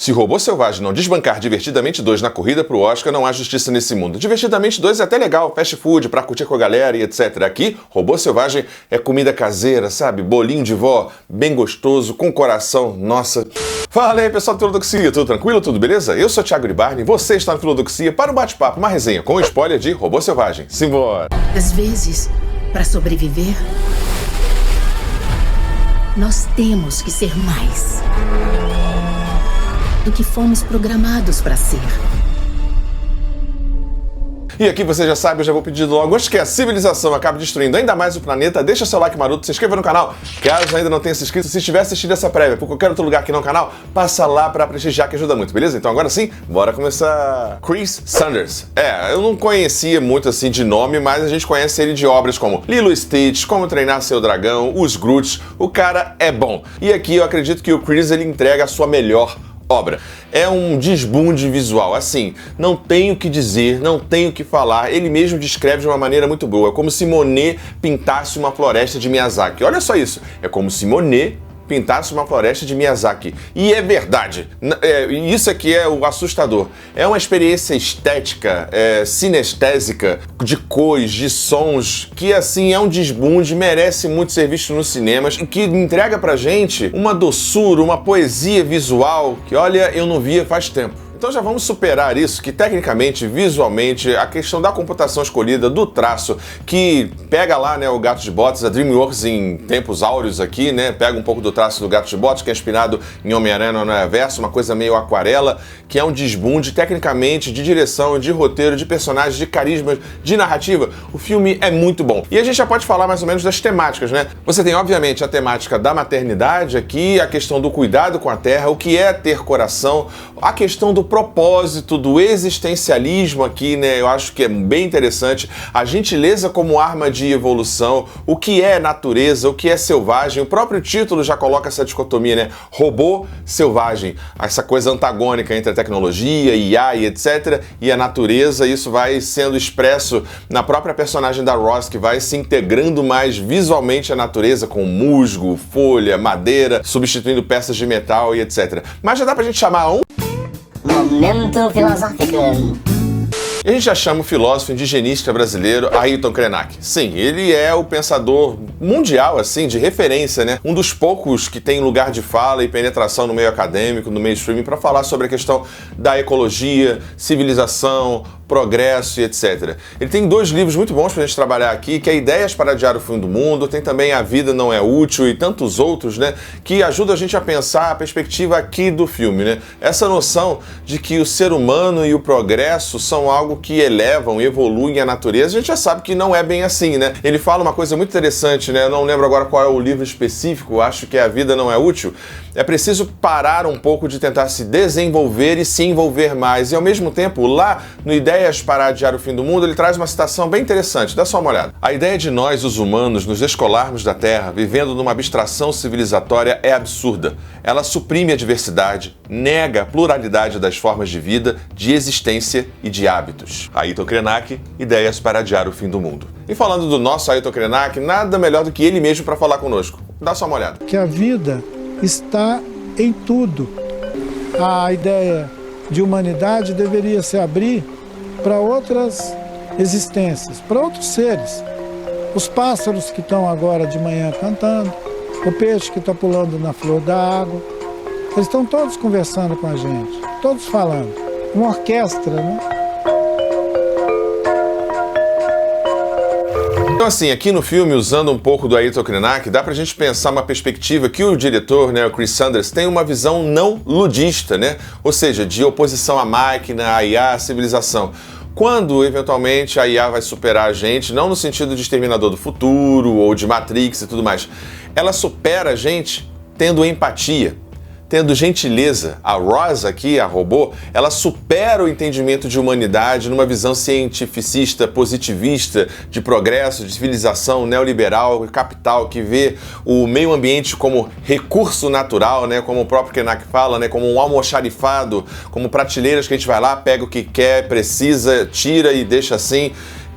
Se Robô Selvagem não desbancar Divertidamente 2 na corrida pro Oscar, não há justiça nesse mundo. Divertidamente 2 é até legal, fast food, pra curtir com a galera e etc. Aqui, Robô Selvagem é comida caseira, sabe? Bolinho de vó, bem gostoso, com coração, nossa. Fala aí, pessoal do Filodoxia, tudo tranquilo? Tudo beleza? Eu sou o Thiago Ribarni e você está no Filodoxia para um bate-papo, uma resenha com spoiler de Robô Selvagem. Simbora! Às vezes, para sobreviver, nós temos que ser mais do que fomos programados para ser. E aqui você já sabe, eu já vou pedir logo, antes que a civilização acabe destruindo ainda mais o planeta, deixa seu like maroto, se inscreva no canal, caso ainda não tenha se inscrito, se estiver assistindo essa prévia por qualquer outro lugar aqui no canal, passa lá pra prestigiar que ajuda muito, beleza? Então agora sim, bora começar. Chris Sanders. Eu não conhecia muito assim de nome, mas a gente conhece ele de obras como Lilo e Stitch, Como Treinar Seu Dragão, Os Groots, o cara é bom. E aqui eu acredito que o Chris, ele entrega a sua melhor obra. É um desbunde visual, assim, não tenho o que dizer, não tenho o que falar, ele mesmo descreve de uma maneira muito boa, é como se Monet pintasse uma floresta de Miyazaki. Olha só isso, é como se Monet pintasse uma floresta de Miyazaki. E é verdade, isso aqui é o assustador. É uma experiência estética, sinestésica, de cores, de sons, que assim é um desbunde, merece muito ser visto nos cinemas, e que entrega pra gente uma doçura, uma poesia visual que, olha, eu não via faz tempo. Então já vamos superar isso, que tecnicamente, visualmente, a questão da computação escolhida, do traço, que pega lá, né, o Gato de Botas, a DreamWorks em tempos áureos aqui, né, pega um pouco do traço do Gato de Botas, que é inspirado em Homem-Aranha no Universo, uma coisa meio aquarela, que é um desbunde tecnicamente, de direção, de roteiro, de personagens, de carisma, de narrativa. O filme é muito bom. E a gente já pode falar mais ou menos das temáticas, né? Você tem, obviamente, a temática da maternidade aqui, a questão do cuidado com a terra, o que é ter coração, a questão do propósito, do existencialismo aqui, né? Eu acho que é bem interessante. A gentileza como arma de evolução, o que é natureza, o que é selvagem. O próprio título já coloca essa dicotomia, né? Robô selvagem. Essa coisa antagônica entre a tecnologia, IA e etc. e a natureza. Isso vai sendo expresso na própria personagem da Roz, que vai se integrando mais visualmente à natureza, com musgo, folha, madeira, substituindo peças de metal e etc. Mas já dá pra gente chamar um Momento filosófico. E a gente já chama o filósofo indigenista brasileiro Ayrton Krenak. Sim, ele é o pensador mundial, assim, de referência, né? Um dos poucos que tem lugar de fala e penetração no meio acadêmico, no mainstream, para falar sobre a questão da ecologia, civilização, progresso e etc. Ele tem 2 livros muito bons pra gente trabalhar aqui, que é Ideias para Adiar o Fim do Mundo, tem também A Vida Não É Útil e tantos outros, né? Que ajudam a gente a pensar a perspectiva aqui do filme, né? Essa noção de que o ser humano e o progresso são algo que elevam e evoluem a natureza, a gente já sabe que não é bem assim, né? Ele fala uma coisa muito interessante, né? Eu não lembro agora qual é o livro específico, acho que é A Vida Não É Útil. É preciso parar um pouco de tentar se desenvolver e se envolver mais. E ao mesmo tempo, lá no Ideias para Adiar o Fim do Mundo, ele traz uma citação bem interessante, dá só uma olhada. A ideia de nós, os humanos, nos descolarmos da Terra, vivendo numa abstração civilizatória, é absurda. Ela suprime a diversidade, nega a pluralidade das formas de vida, de existência e de hábitos. Ayrton Krenak, Ideias para Adiar o Fim do Mundo. E falando do nosso Ayrton Krenak, nada melhor do que ele mesmo para falar conosco. Dá só uma olhada. Que a vida está em tudo. A ideia de humanidade deveria se abrir para outras existências, para outros seres. Os pássaros que estão agora de manhã cantando, o peixe que está pulando na flor da água, eles estão todos conversando com a gente, todos falando. Uma orquestra, né? Então assim, aqui no filme, usando um pouco do Ayrton Krenak, dá pra gente pensar uma perspectiva que o diretor, né, o Chris Sanders, tem uma visão não ludista, né? Ou seja, de oposição à máquina, à IA, à civilização. Quando, eventualmente, a IA vai superar a gente, não no sentido de Exterminador do Futuro ou de Matrix e tudo mais, ela supera a gente tendo empatia, tendo gentileza. A Roz aqui, a robô, ela supera o entendimento de humanidade numa visão cientificista, positivista, de progresso, de civilização neoliberal, capital, que vê o meio ambiente como recurso natural, né, como o próprio Krenak fala, né, como um almoxarifado, como prateleiras que a gente vai lá, pega o que quer, precisa, tira e deixa assim.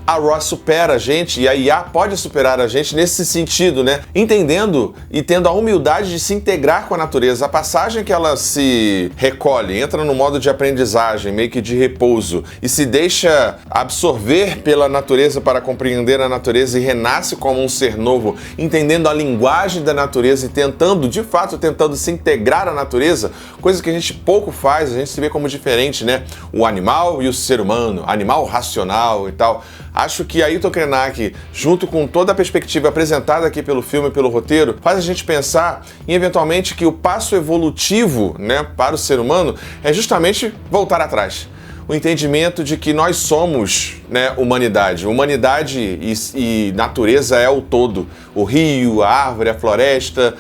a Ross supera a gente e a IA pode superar a gente nesse sentido, né? Entendendo e tendo a humildade de se integrar com a natureza. A passagem que ela se recolhe, entra no modo de aprendizagem, meio que de repouso, e se deixa absorver pela natureza para compreender a natureza e renasce como um ser novo, entendendo a linguagem da natureza e tentando, de fato, se integrar à natureza, coisa que a gente pouco faz, a gente se vê como diferente, né? O animal e o ser humano, animal racional e tal. Acho que Ailton Krenak, junto com toda a perspectiva apresentada aqui pelo filme e pelo roteiro, faz a gente pensar em, eventualmente, que o passo evolutivo, né, para o ser humano é justamente voltar atrás. O entendimento de que nós somos, né, humanidade. Humanidade e natureza é o todo. O rio, a árvore, a floresta,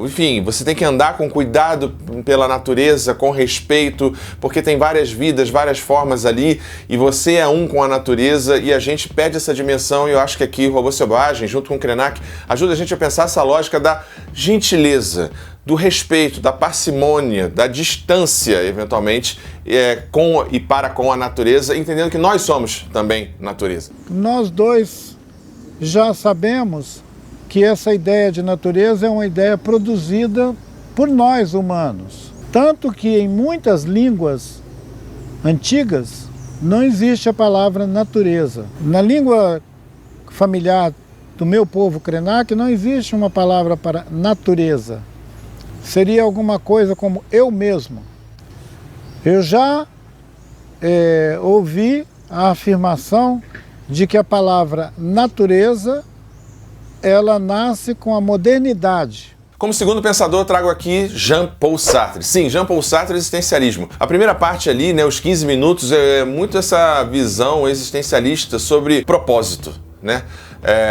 enfim, você tem que andar com cuidado pela natureza, com respeito, porque tem várias vidas, várias formas ali, e você é um com a natureza, e a gente perde essa dimensão, e eu acho que aqui o Robô Selvagem, junto com o Krenak, ajuda a gente a pensar essa lógica da gentileza, do respeito, da parcimônia, da distância, eventualmente, com e para com a natureza, entendendo que nós somos também natureza. Nós dois já sabemos que essa ideia de natureza é uma ideia produzida por nós humanos. Tanto que em muitas línguas antigas não existe a palavra natureza. Na língua familiar do meu povo Krenak não existe uma palavra para natureza. Seria alguma coisa como eu mesmo. Eu já ouvi a afirmação de que a palavra natureza, ela nasce com a modernidade. Como segundo pensador, eu trago aqui Jean-Paul Sartre. Sim, Jean-Paul Sartre, existencialismo. A primeira parte ali, né, os 15 minutos, é muito essa visão existencialista sobre propósito, né?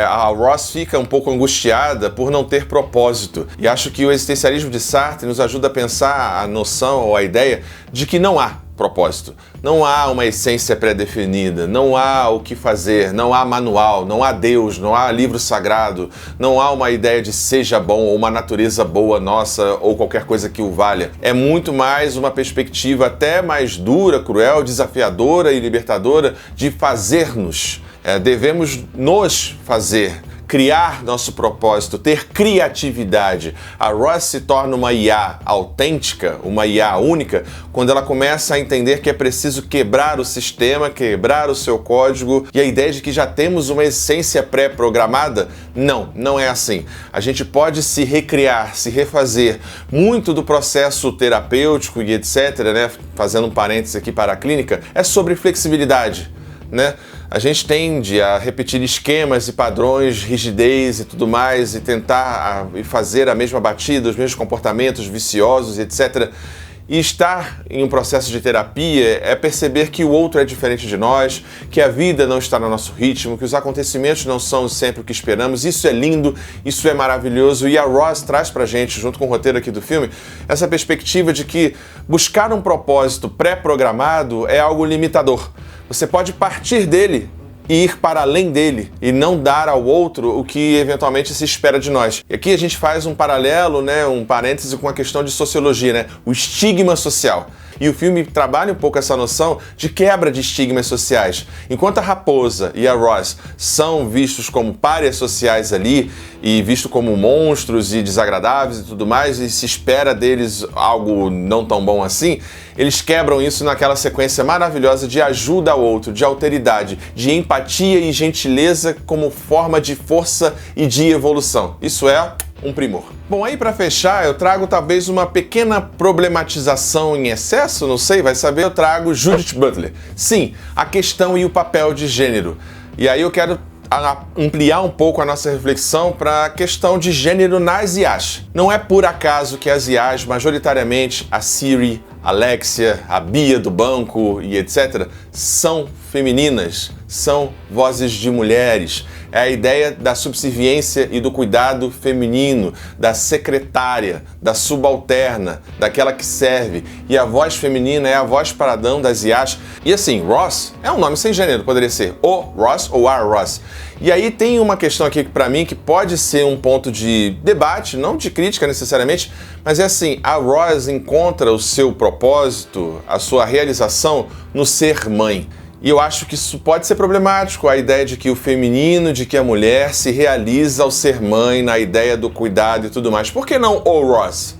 A Ross fica um pouco angustiada por não ter propósito. E acho que o existencialismo de Sartre nos ajuda a pensar a noção ou a ideia de que não há propósito. Não há uma essência pré-definida, não há o que fazer, não há manual, não há Deus, não há livro sagrado, não há uma ideia de seja bom ou uma natureza boa nossa ou qualquer coisa que o valha. É muito mais uma perspectiva até mais dura, cruel, desafiadora e libertadora de fazer-nos. Devemos nos fazer, criar nosso propósito, ter criatividade. A Ross se torna uma IA autêntica, uma IA única, quando ela começa a entender que é preciso quebrar o sistema, quebrar o seu código, e a ideia de que já temos uma essência pré-programada, não é assim. A gente pode se recriar, se refazer. Muito do processo terapêutico e etc., né, fazendo um parênteses aqui para a clínica, é sobre flexibilidade, né? A gente tende a repetir esquemas e padrões, rigidez e tudo mais, e tentar fazer a mesma batida, os mesmos comportamentos viciosos, etc. E estar em um processo de terapia é perceber que o outro é diferente de nós, que a vida não está no nosso ritmo, que os acontecimentos não são sempre o que esperamos. Isso é lindo, isso é maravilhoso, e a Ross traz pra gente, junto com o roteiro aqui do filme, essa perspectiva de que buscar um propósito pré-programado é algo limitador. Você pode partir dele e ir para além dele e não dar ao outro o que eventualmente se espera de nós. E aqui a gente faz um paralelo, né, um parêntese com a questão de sociologia, né, o estigma social. E o filme trabalha um pouco essa noção de quebra de estigmas sociais. Enquanto a Raposa e a Ross são vistos como párias sociais ali, e vistos como monstros e desagradáveis e tudo mais, e se espera deles algo não tão bom assim, eles quebram isso naquela sequência maravilhosa de ajuda ao outro, de alteridade, de empatia e gentileza como forma de força e de evolução. Isso é um primor. Bom, aí para fechar, eu trago talvez uma pequena problematização em excesso, não sei, vai saber, eu trago Judith Butler. Sim, a questão e o papel de gênero. E aí eu quero ampliar um pouco a nossa reflexão para a questão de gênero nas IAs. Não é por acaso que as IAs, majoritariamente a Siri, a Alexia, a Bia do banco e etc., são femininas, são vozes de mulheres. É a ideia da subserviência e do cuidado feminino, da secretária, da subalterna, daquela que serve. E a voz feminina é a voz padrão das IAs. E assim, Ross é um nome sem gênero, poderia ser o Ross ou a Ross. E aí tem uma questão aqui para mim que pode ser um ponto de debate, não de crítica necessariamente, mas é assim, a Ross encontra o seu propósito, a sua realização no ser mãe. E eu acho que isso pode ser problemático, a ideia de que o feminino, de que a mulher se realiza ao ser mãe, na ideia do cuidado e tudo mais. Por que não o Ross?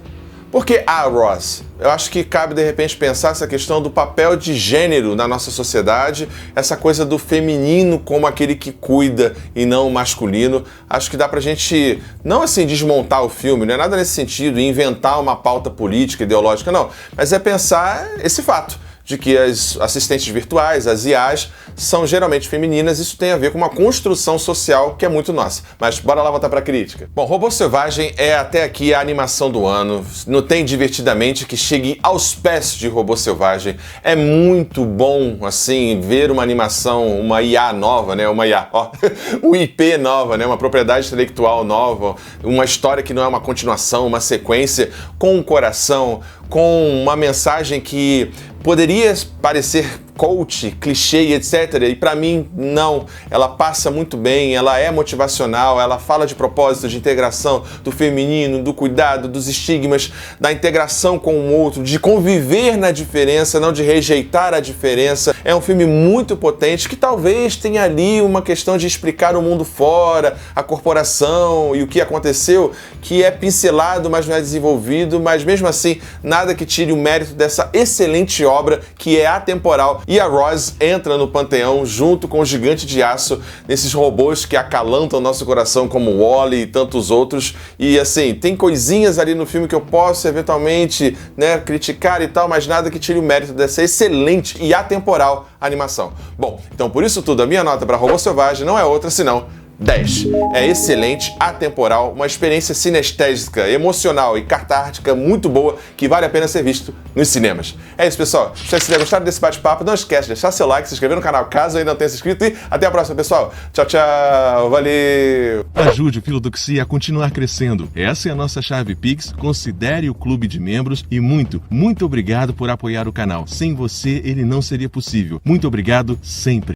Por que a Ross? Eu acho que cabe, de repente, pensar essa questão do papel de gênero na nossa sociedade, essa coisa do feminino como aquele que cuida e não o masculino. Acho que dá pra gente, não assim, desmontar o filme, não é nada nesse sentido, inventar uma pauta política, ideológica, não. Mas é pensar esse fato de que as assistentes virtuais, as IAs, são geralmente femininas. Isso tem a ver com uma construção social que é muito nossa. Mas bora lá voltar pra crítica. Bom, Robô Selvagem é até aqui a animação do ano. Não tem Divertidamente que chegue aos pés de Robô Selvagem. É muito bom, assim, ver uma animação, uma IA nova, né? Uma IA, ó, uma IP nova, né? Uma propriedade intelectual nova, uma história que não é uma continuação, uma sequência, com um coração, com uma mensagem que poderia parecer coach, clichê, etc. E pra mim, não. Ela passa muito bem, ela é motivacional, ela fala de propósito, de integração, do feminino, do cuidado, dos estigmas, da integração com o outro, de conviver na diferença, não de rejeitar a diferença. É um filme muito potente que talvez tenha ali uma questão de explicar o mundo fora, a corporação e o que aconteceu, que é pincelado, mas não é desenvolvido, mas mesmo assim, nada que tire o mérito dessa excelente obra que é atemporal. E a Roz entra no panteão junto com o Gigante de Aço, nesses robôs que acalantam nosso coração como o Wall-E e tantos outros. E assim, tem coisinhas ali no filme que eu posso eventualmente, né, criticar e tal, mas nada que tire o mérito dessa excelente e atemporal animação. Bom, então por isso tudo, a minha nota para Robô Selvagem não é outra senão 10. É excelente, atemporal, uma experiência sinestésica, emocional e catártica muito boa que vale a pena ser visto nos cinemas. É isso, pessoal. Se vocês tiverem gostado desse bate-papo, não esquece de deixar seu like, se inscrever no canal caso ainda não tenha se inscrito e até a próxima, pessoal. Tchau, tchau. Valeu! Ajude o Filodoxia a continuar crescendo. Essa é a nossa chave Pix. Considere o clube de membros e muito obrigado por apoiar o canal. Sem você, ele não seria possível. Muito obrigado sempre.